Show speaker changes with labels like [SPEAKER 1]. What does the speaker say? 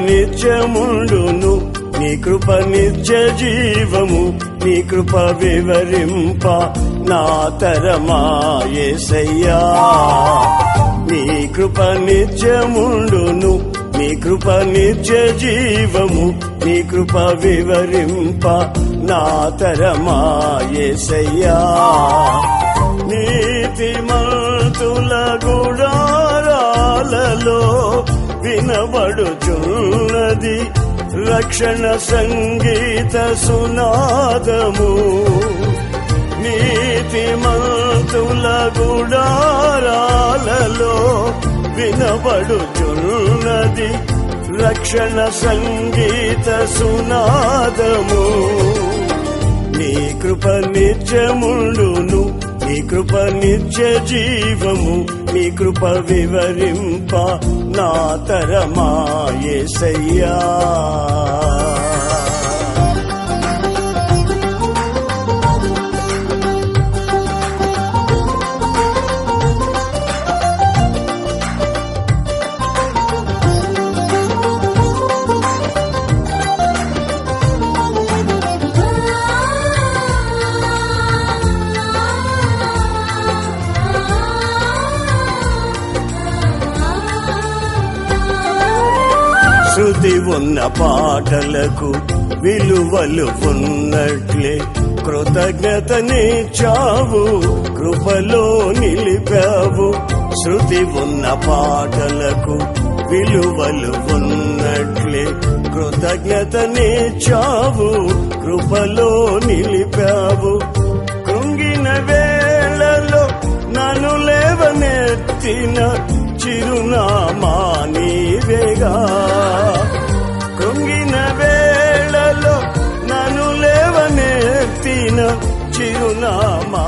[SPEAKER 1] నిత్యముండును, నీ కృప నిత్య జీవము, నీ కృప వివరింప నా తరమా యేసయ్యా. నీ కృప నిత్యముండును, నీ కృప నిత్య జీవము, నీ కృప వివరింప నా తరమా యేసయ్యా. నీతిమంతుల గుడారాలలో వినబడుచున్నది రక్షణ సంగీత సునాదము. నీతిమంతుల గుడారాలలో వినబడుచున్నది రక్షణ సంగీత సునాదము. నీ కృప నిత్యముండును, నీ కృప నిత్య జీవము, నీ కృప వివరింప నా తరమా యేసయ్యా. శృతి ఉన్న పాటలకు విలువలు ఉన్నట్లే కృతజ్ఞతనిచ్చావు, కృపలో నిలిపావు. శృతి ఉన్న పాటలకు విలువలు ఉన్నట్లే కృతజ్ఞతనిచ్చావు, కృపలో నిలిపావు. కృంగిన వేళలో నన్ను లేవనెత్తిన చిరునామా నీవేగా. కృంగిన వేళలో నన్ను లేవనెత్తిన చిరునామా